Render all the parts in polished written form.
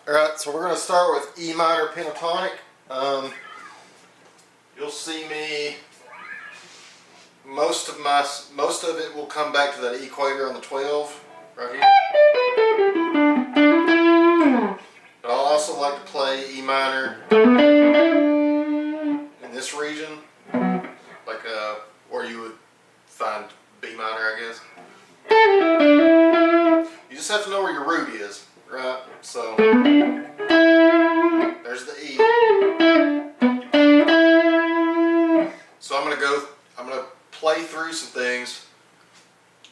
Alright, so we're going to start with E minor pentatonic. You'll see me, most of it will come back to that equator on the 12, right here. But I'll also like to play E minor in this region, like where you would find B minor, I guess. You just have to know where your root is, right? So there's the E. So I'm gonna play through some things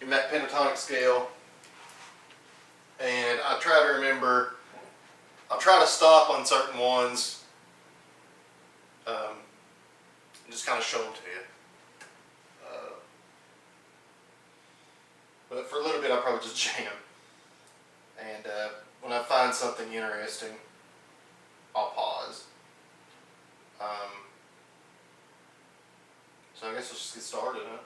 in that pentatonic scale, and I try to remember. I'll try to stop on certain ones, and just kind of show them to you. But for a little bit, I'll probably just jam. And when I find something interesting, I'll pause. So I guess let's just get started, huh?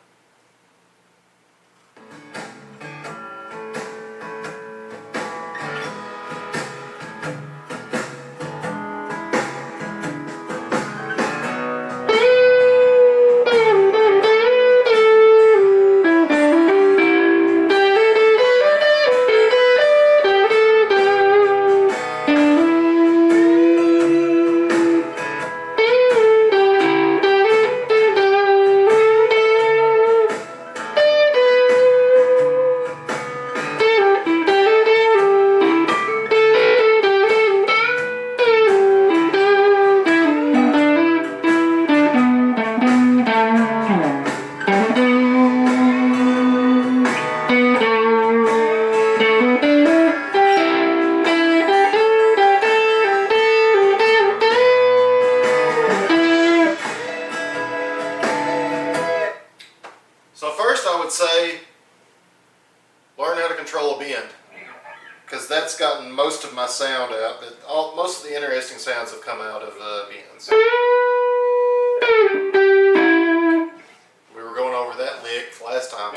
So first I would say, learn how to control a bend, because that's gotten most of my sound out. Most of the interesting sounds have come out of bends. We were going over that lick last time.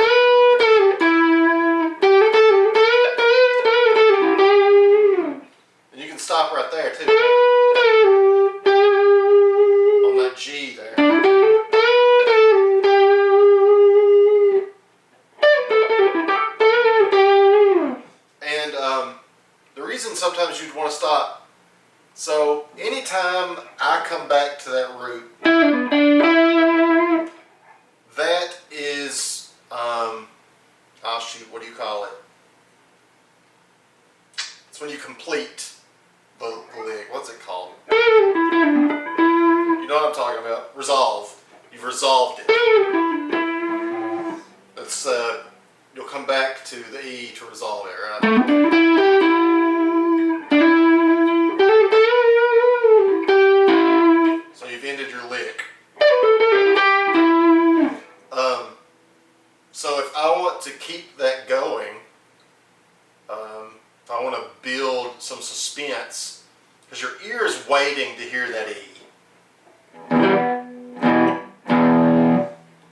And you can stop right there too, on that G there. Sometimes you'd want to stop. So anytime I come back to that root, that is, oh shoot, what do you call it? It's when you complete the lick. What's it called? You know what I'm talking about? Resolve. You've resolved it. That's you'll come back to the E to resolve it, right? Ended your lick. So if I want to keep that going, if I want to build some suspense, because your ear is waiting to hear that E.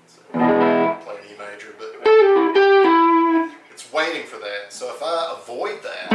So, play an E major, but it's waiting for that. So if I avoid that,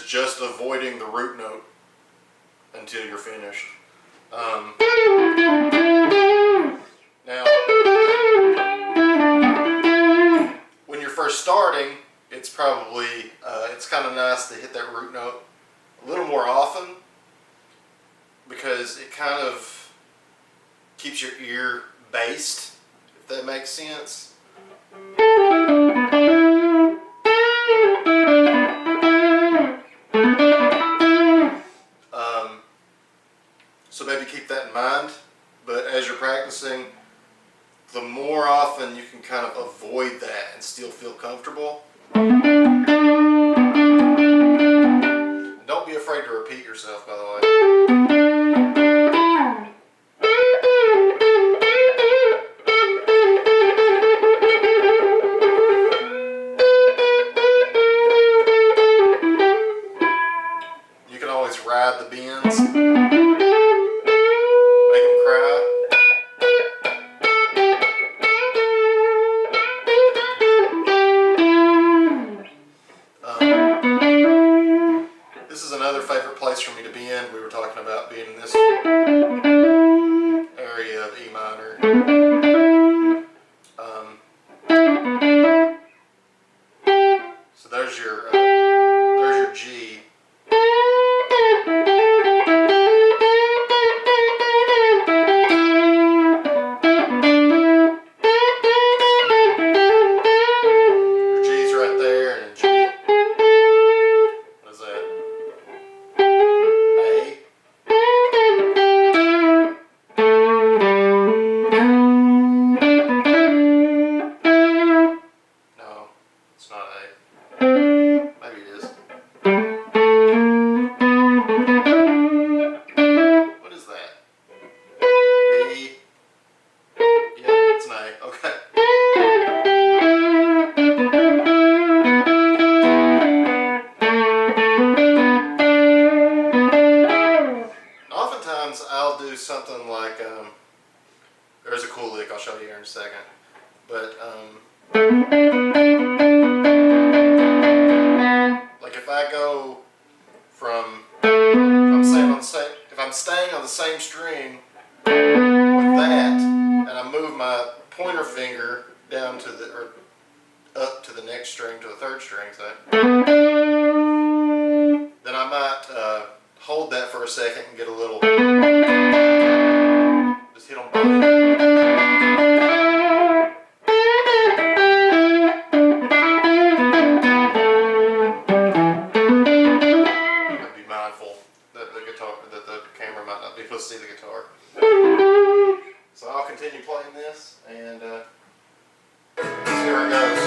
just avoiding the root note until you're finished. Now, when you're first starting, it's probably, it's kind of nice to hit that root note a little more often, because it kind of keeps your ear based, if that makes sense. So maybe keep that in mind, but as you're practicing, the more often you can kind of avoid that and still feel comfortable. Don't be afraid to repeat yourself, by the way. You can always ride the bends, make them cry. This is another favorite place for me to bend. We were talking about being in this area of E minor. So there's your G. Your G's right there, and a G. What is that? No, it's not A. Maybe it is. What is that? B. Yeah, it's an A. Okay. Oftentimes I'll do something like, there's a cool lick I'll show you here in a second, but like if I go from, if I'm staying on the same string with that, and I move my pointer finger down to the, or up to the next string, to the third string, say, then I might hold that for a second and get a little, just hit on both. Be mindful that the camera might not be able to see the guitar. So I'll continue playing this and see where it goes.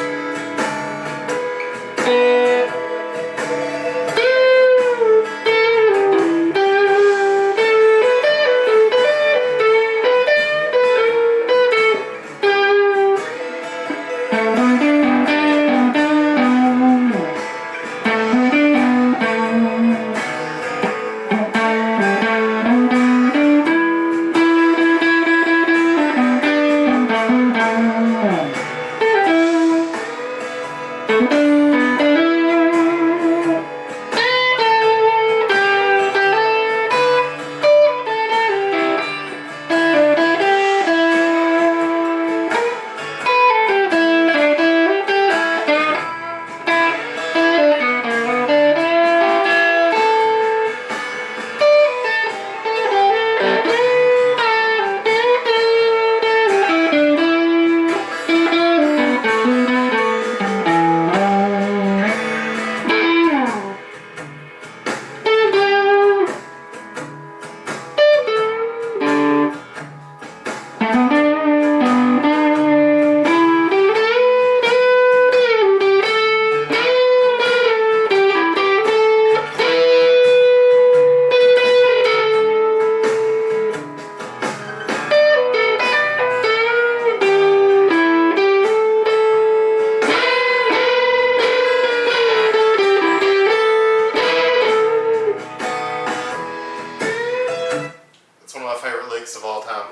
Of all time.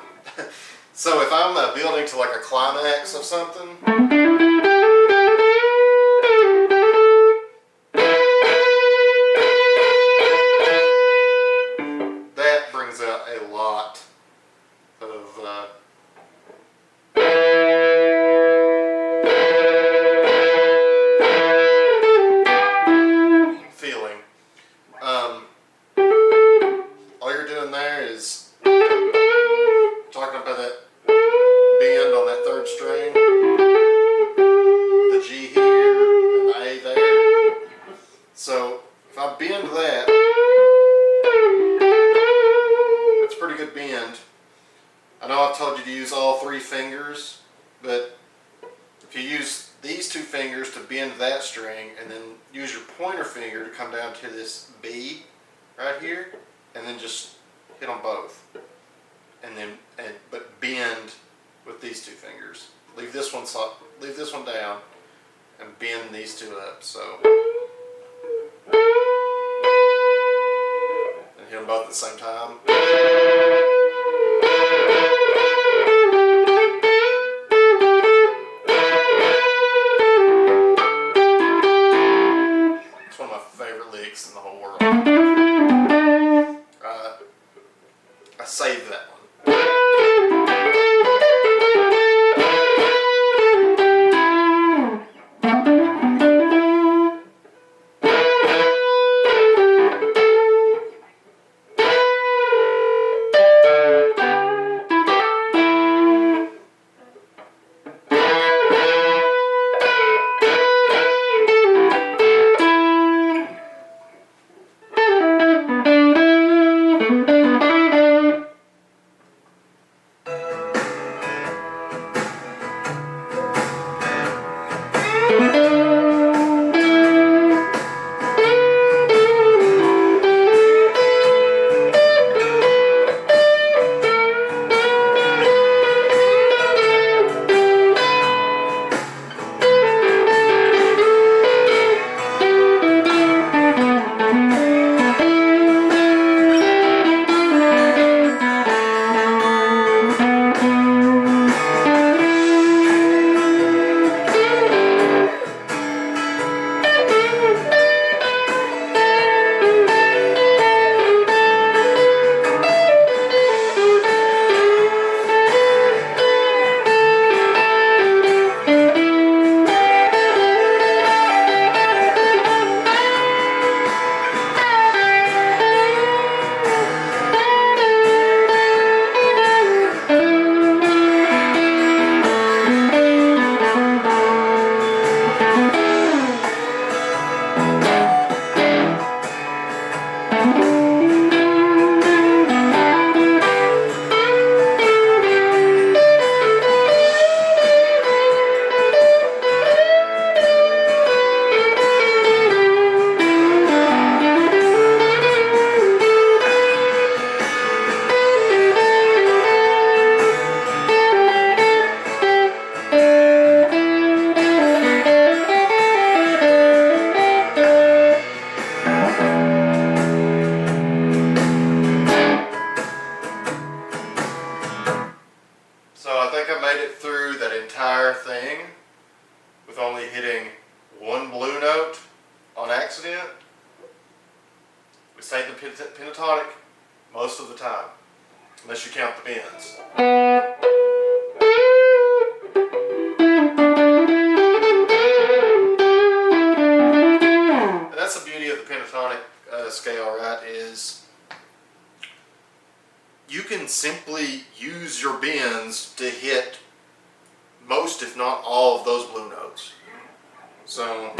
So if I'm building to like a climax of something, that brings out a lot of feeling. All you're doing there is talking about that bend on that third string, the G here and the A there. So if I bend that, that's a pretty good bend. I know I've told you to use all three fingers But if you use these two fingers to bend that string, and then use your pointer finger to come down to this B right here, and then just hit on both, but bend with these two fingers. Leave this one down, and bend these two up. So, and hit them both at the same time. It's one of my favorite licks in the whole world. I saved that one. Thing with only hitting one blue note on accident. We say the pentatonic most of the time, unless you count the bends. And that's the beauty of the pentatonic scale, right? Is you can simply use your bends to hit most, if not all, of those blue notes. So, if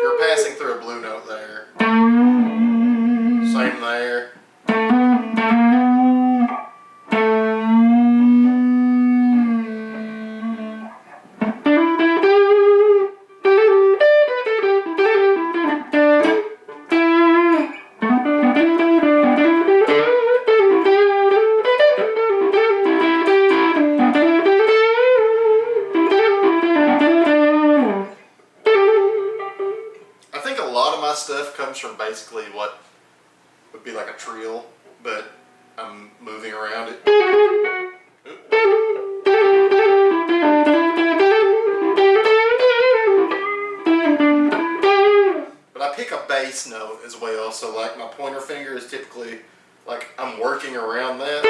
you're passing through a blue note there, same there. Stuff comes from basically what would be like a trill, but I'm moving around it. But I pick a bass note as well, so like my pointer finger is typically like I'm working around that.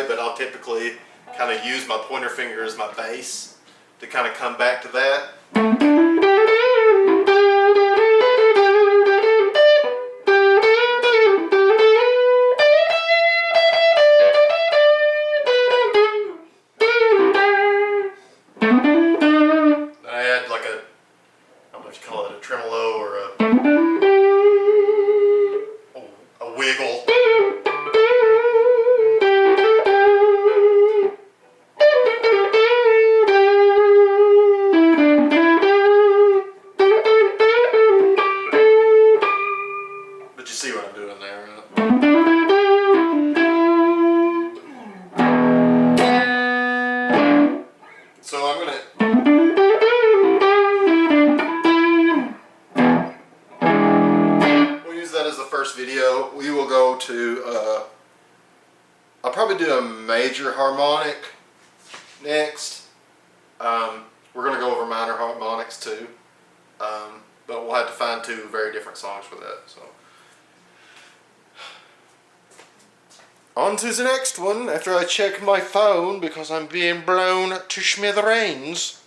But I'll typically kind of use my pointer finger as my bass to kind of come back to that. Then I major harmonic next. We're going to go over minor harmonics too. But we'll have to find two very different songs for that. So, on to the next one after I check my phone because I'm being blown to smithereens.